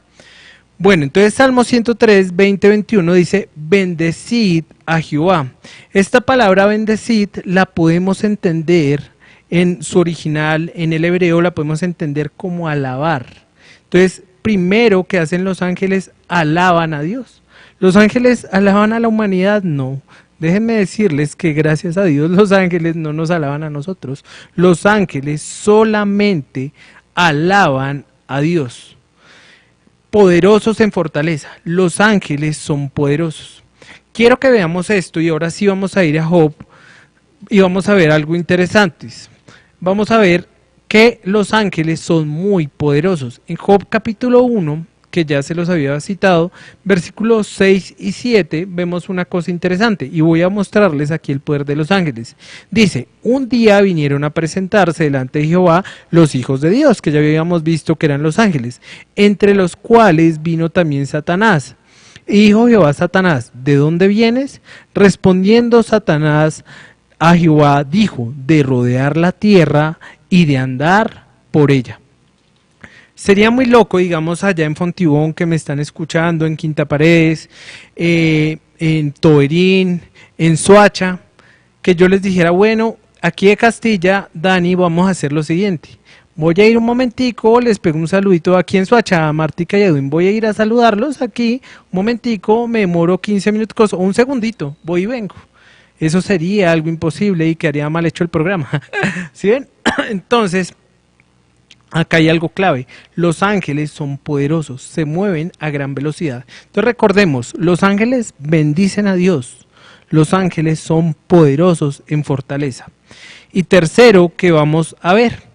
Bueno, entonces Salmo 103, 20, 21 dice: bendecid a Jehová. Esta palabra bendecid la podemos entender en su original, en el hebreo la podemos entender como alabar. Entonces, primero que hacen los ángeles, alaban a Dios. ¿Los ángeles alaban a la humanidad? No. Déjenme decirles que gracias a Dios los ángeles no nos alaban a nosotros. Los ángeles solamente alaban a Dios. Poderosos en fortaleza. Los ángeles son poderosos. Quiero que veamos esto y ahora sí vamos a ir a Job y vamos a ver algo interesante. Vamos a ver que los ángeles son muy poderosos. En Job capítulo 1, que ya se los había citado, versículos 6 y 7, vemos una cosa interesante y voy a mostrarles aquí el poder de los ángeles. Dice, un día vinieron a presentarse delante de Jehová los hijos de Dios, que ya habíamos visto que eran los ángeles, entre los cuales vino también Satanás. Y dijo Jehová a Satanás, ¿de dónde vienes? Respondiendo Satanás a Jehová, dijo, de rodear la tierra y de andar por ella. Sería muy loco, digamos, allá en Fontibón, que me están escuchando, en Quinta Paredes, en Toberín, en Soacha, que yo les dijera, bueno, aquí de Castilla, Dani, vamos a hacer lo siguiente. Voy a ir un momentico, les pego un saludito aquí en Soacha, a Martica y Edwin, voy a ir a saludarlos aquí, un momentico, me demoro 15 minutos o un segundito, voy y vengo. Eso sería algo imposible y quedaría mal hecho el programa. ¿Sí ven? Entonces, acá hay algo clave. Los ángeles son poderosos, se mueven a gran velocidad. Entonces recordemos, los ángeles bendicen a Dios. Los ángeles son poderosos en fortaleza. Y tercero, que vamos a ver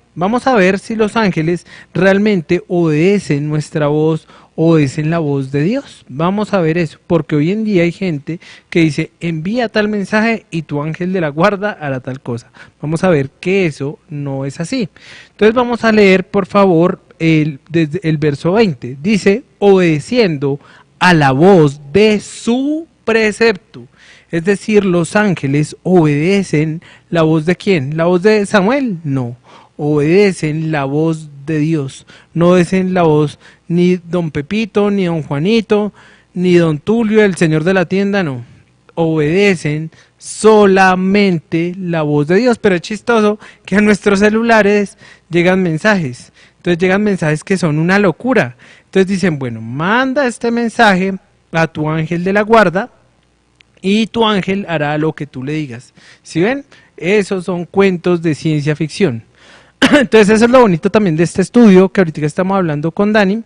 si los ángeles realmente obedecen nuestra voz, obedecen la voz de Dios. Vamos a ver eso, porque hoy en día hay gente que dice, envía tal mensaje y tu ángel de la guarda hará tal cosa. Vamos a ver que eso no es así. Entonces vamos a leer, por favor, desde el verso 20. Dice, obedeciendo a la voz de su precepto. Es decir, los ángeles obedecen la voz de ¿quién? ¿La voz de Samuel? No. Obedecen la voz de Dios, no obedecen la voz ni don Pepito, ni don Juanito, ni don Tulio, el señor de la tienda, no, obedecen solamente la voz de Dios. Pero es chistoso que a nuestros celulares llegan mensajes, entonces llegan mensajes que son una locura, entonces dicen, bueno, manda este mensaje a tu ángel de la guarda y tu ángel hará lo que tú le digas. ¿Sí ven? Esos son cuentos de ciencia ficción. Entonces eso es lo bonito también de este estudio que ahorita estamos hablando con Dani,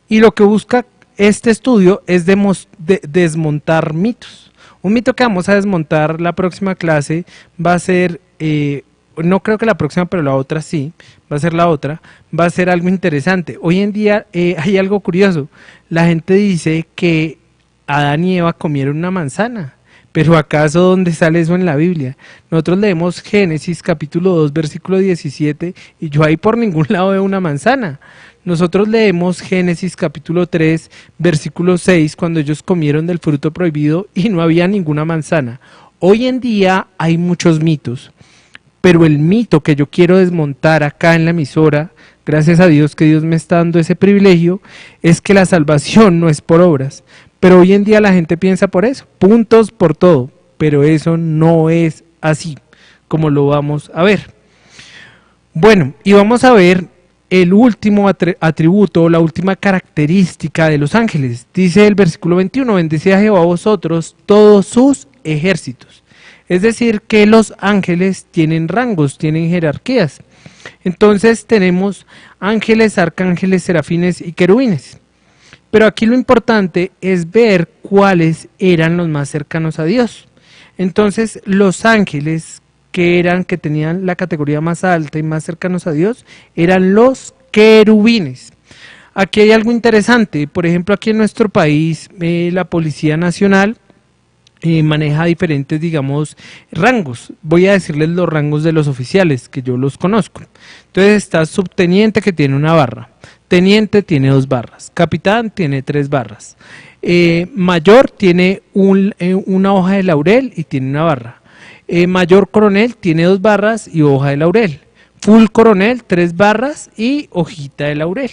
y lo que busca este estudio es desmontar mitos. Un mito que vamos a desmontar la próxima clase va a ser, no creo que la próxima, pero la otra sí, va a ser la otra, va a ser algo interesante. Hoy en día hay algo curioso, la gente dice que Adán y Eva comieron una manzana. Pero ¿acaso dónde sale eso en la Biblia? Nosotros leemos Génesis capítulo 2 versículo 17 y yo ahí por ningún lado veo una manzana. Nosotros leemos Génesis capítulo 3 versículo 6 cuando ellos comieron del fruto prohibido y no había ninguna manzana. Hoy en día hay muchos mitos, pero el mito que yo quiero desmontar acá en la emisora, gracias a Dios que Dios me está dando ese privilegio, es que la salvación no es por obras. Pero hoy en día la gente piensa por eso, puntos por todo, pero eso no es así, como lo vamos a ver. Bueno, y vamos a ver el último atributo, la última característica de los ángeles. Dice el versículo 21, bendecid a Jehová a vosotros todos sus ejércitos. Es decir, que los ángeles tienen rangos, tienen jerarquías. Entonces tenemos ángeles, arcángeles, serafines y querubines. Pero aquí lo importante es ver cuáles eran los más cercanos a Dios. Entonces, los ángeles que tenían la categoría más alta y más cercanos a Dios, eran los querubines. Aquí hay algo interesante, por ejemplo, aquí en nuestro país, la Policía Nacional maneja diferentes, digamos, rangos. Voy a decirles los rangos de los oficiales, que yo los conozco. Entonces está subteniente, que tiene una barra. Teniente tiene 2 barras, capitán tiene 3 barras, mayor tiene una hoja de laurel y tiene una barra, mayor coronel tiene 2 barras y hoja de laurel, full coronel 3 barras y hojita de laurel,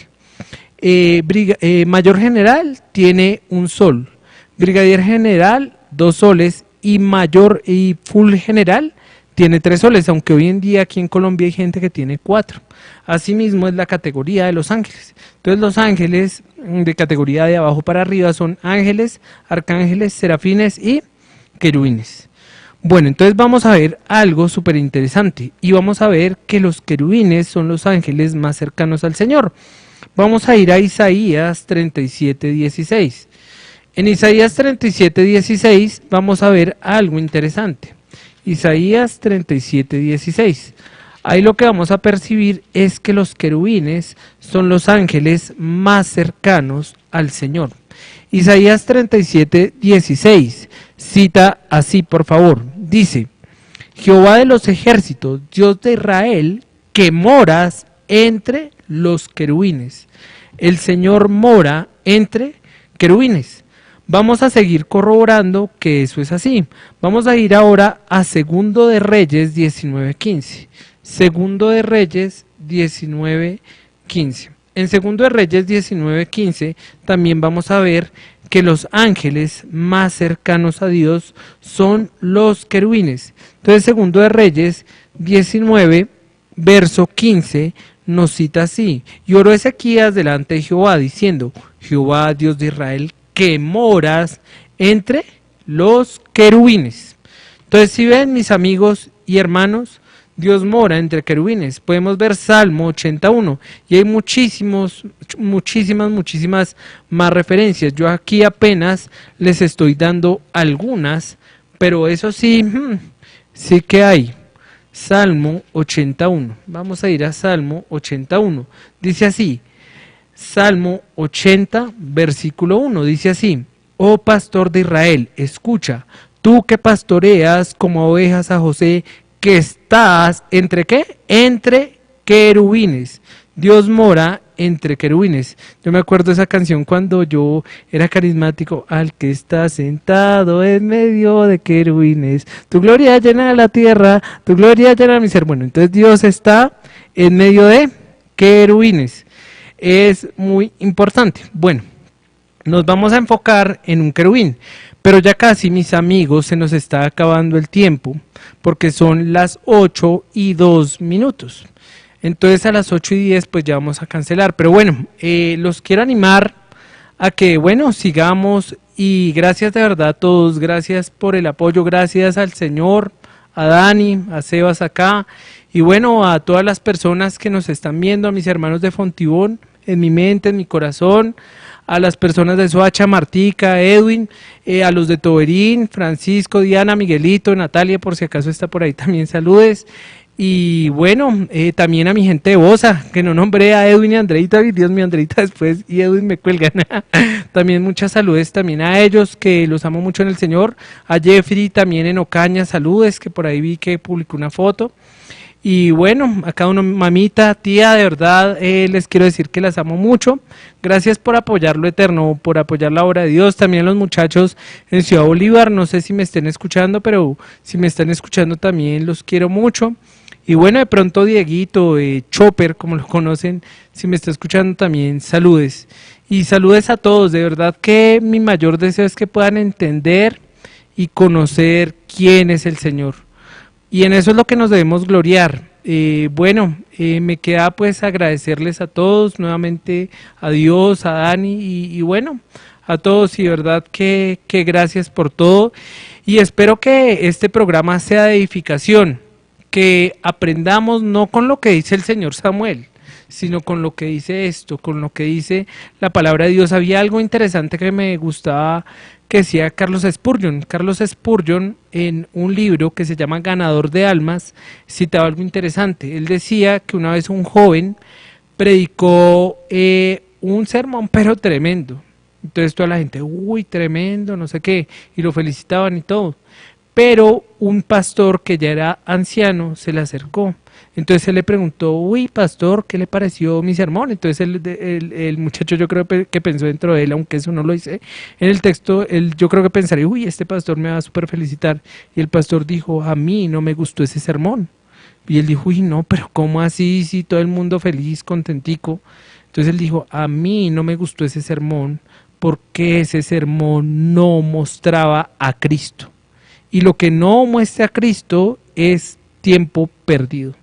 mayor general tiene 1 sol, brigadier general 2 soles y mayor y full general tiene 3 soles, aunque hoy en día aquí en Colombia hay gente que tiene 4. Asimismo es la categoría de los ángeles. Entonces los ángeles de categoría de abajo para arriba son ángeles, arcángeles, serafines y querubines. Bueno, entonces vamos a ver algo súper interesante y vamos a ver que los querubines son los ángeles más cercanos al Señor. Vamos a ir a Isaías 37:16. En Isaías 37:16 vamos a ver algo interesante. Isaías 37:16. Ahí lo que vamos a percibir es que los querubines son los ángeles más cercanos al Señor. Isaías 37:16 cita así, por favor, dice: Jehová de los ejércitos, Dios de Israel, que moras entre los querubines. El Señor mora entre querubines. Vamos a seguir corroborando que eso es así. Vamos a ir ahora a Segundo de Reyes 19:15. Segundo de Reyes 19:15. En Segundo de Reyes 19:15 también vamos a ver que los ángeles más cercanos a Dios son los querubines. Entonces Segundo de Reyes 19, verso 15, nos cita así: y oró Ezequías delante de Jehová, diciendo: Jehová, Dios de Israel, que moras entre los querubines. Entonces, si ven, mis amigos y hermanos, Dios mora entre querubines. Podemos ver Salmo 81 y hay muchísimas más referencias. Yo aquí apenas les estoy dando algunas, pero eso sí, sí que hay. Salmo 81. Vamos a ir a Salmo 81. Dice así, Salmo 80, versículo 1. Dice así: Oh pastor de Israel, escucha, tú que pastoreas como ovejas a José, que estás entre ¿qué? Entre querubines. Dios mora entre querubines. Yo me acuerdo de esa canción cuando yo era carismático: al que está sentado en medio de querubines, tu gloria llena la tierra, tu gloria llena mi ser. Bueno, entonces Dios está en medio de querubines. Es muy importante. Bueno, nos vamos a enfocar en un querubín, pero ya casi, mis amigos, se nos está acabando el tiempo, porque son las 8:02. Entonces a las 8:10 pues ya vamos a cancelar, pero bueno, los quiero animar a que, bueno, sigamos, y gracias de verdad a todos, gracias por el apoyo, gracias al Señor, a Dani, a Sebas acá, y bueno, a todas las personas que nos están viendo, a mis hermanos de Fontibón, en mi mente, en mi corazón, a las personas de Soacha, Martica, Edwin, a los de Toberín, Francisco, Diana, Miguelito, Natalia, por si acaso está por ahí también, saludes. Y bueno, también a mi gente de Bosa, que no nombré a Edwin y Andreita, Dios mío, Andreita después y Edwin me cuelgan. También muchas saludes también a ellos, que los amo mucho en el Señor. A Jeffrey también en Ocaña, saludes, que por ahí vi que publicó una foto. Y bueno, a cada uno, mamita, tía, de verdad, les quiero decir que las amo mucho. Gracias por apoyar lo eterno, por apoyar la obra de Dios. También los muchachos en Ciudad Bolívar, no sé si me estén escuchando, pero si me están escuchando también los quiero mucho. Y bueno, de pronto Dieguito, Chopper, como lo conocen, si me está escuchando también, saludes. Y saludes a todos, de verdad que mi mayor deseo es que puedan entender y conocer quién es el Señor. Y en eso es lo que nos debemos gloriar. Me queda pues agradecerles a todos, nuevamente a Dios, a Dani y bueno, a todos, y de verdad que gracias por todo. Y espero que este programa sea de edificación, que aprendamos no con lo que dice el señor Samuel, sino con lo que dice esto, con lo que dice la palabra de Dios. Había algo interesante que me gustaba que decía Carlos Spurgeon. Carlos Spurgeon, en un libro que se llama Ganador de Almas, citaba algo interesante. Él decía que una vez un joven predicó un sermón, pero tremendo. Entonces toda la gente, uy, tremendo, no sé qué, y lo felicitaban y todo. Pero un pastor que ya era anciano se le acercó. Entonces él le preguntó: uy, pastor, ¿qué le pareció mi sermón? Entonces el muchacho, yo creo que pensó dentro de él, aunque eso no lo dice en el texto, él yo creo que pensaría: uy, este pastor me va a súper felicitar. Y el pastor dijo: a mí no me gustó ese sermón. Y él dijo: uy, no, pero ¿cómo así? Si todo el mundo feliz, contentico. Entonces él dijo: a mí no me gustó ese sermón porque ese sermón no mostraba a Cristo. Y lo que no muestra a Cristo es tiempo perdido.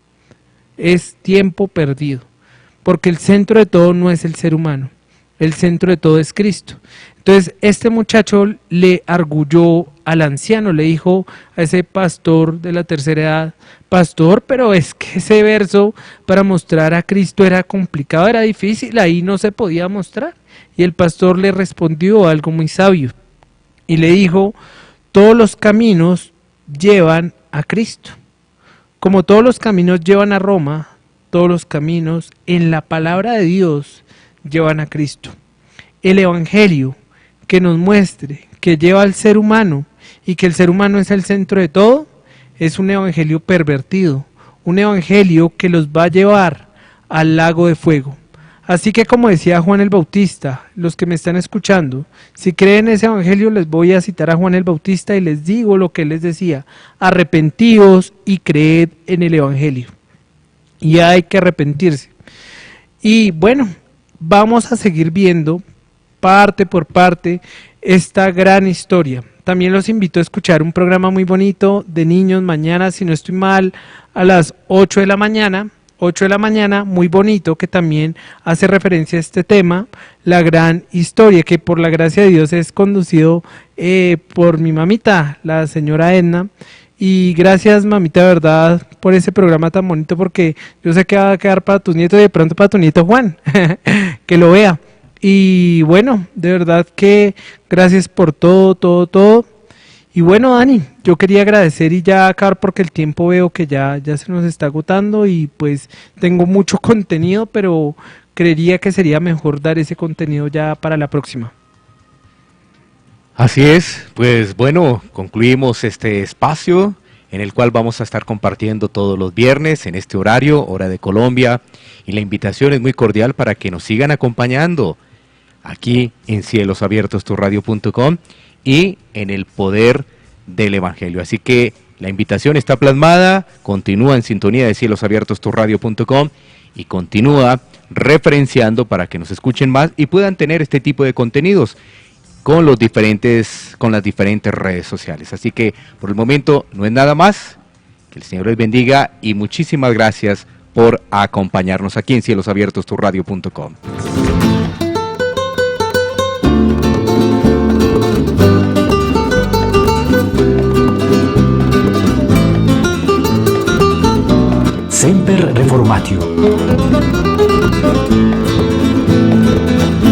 Es tiempo perdido. Porque el centro de todo no es el ser humano. El centro de todo es Cristo. Entonces este muchacho le arguyó al anciano, le dijo a ese pastor de la tercera edad: pastor, pero es que ese verso para mostrar a Cristo era complicado, era difícil, ahí no se podía mostrar. Y el pastor le respondió algo muy sabio y le dijo: todos los caminos llevan a Cristo. Como todos los caminos llevan a Roma, todos los caminos en la palabra de Dios llevan a Cristo. El Evangelio que nos muestre que lleva al ser humano y que el ser humano es el centro de todo, es un evangelio pervertido, un evangelio que los va a llevar al lago de fuego. Así que, como decía Juan el Bautista, los que me están escuchando, si creen ese evangelio, les voy a citar a Juan el Bautista y les digo lo que él les decía: arrepentíos y creed en el evangelio. Y hay que arrepentirse. Y bueno, vamos a seguir viendo parte por parte esta gran historia. También los invito a escuchar un programa muy bonito de niños mañana, si no estoy mal, a las 8 de la mañana. 8 de la mañana, muy bonito, que también hace referencia a este tema, la gran historia, que por la gracia de Dios es conducido por mi mamita, la señora Edna. Y gracias, mamita, de verdad, por ese programa tan bonito, porque yo sé que va a quedar para tus nietos y de pronto para tu nieto Juan, que lo vea. Y bueno, de verdad que gracias por todo. Y bueno, Dani, yo quería agradecer y ya acabar porque el tiempo veo que ya se nos está agotando y pues tengo mucho contenido, pero creería que sería mejor dar ese contenido ya para la próxima. Así es, pues bueno, concluimos este espacio en el cual vamos a estar compartiendo todos los viernes en este horario, hora de Colombia, y la invitación es muy cordial para que nos sigan acompañando aquí en cielosabiertosturradio.com y en el poder del Evangelio. Así que la invitación está plasmada, continúa en sintonía de cielosabiertosturradio.com y continúa referenciando para que nos escuchen más y puedan tener este tipo de contenidos con las diferentes redes sociales. Así que por el momento no es nada más. Que el Señor les bendiga y muchísimas gracias por acompañarnos aquí en cielosabiertosturradio.com. Semper Reformatio.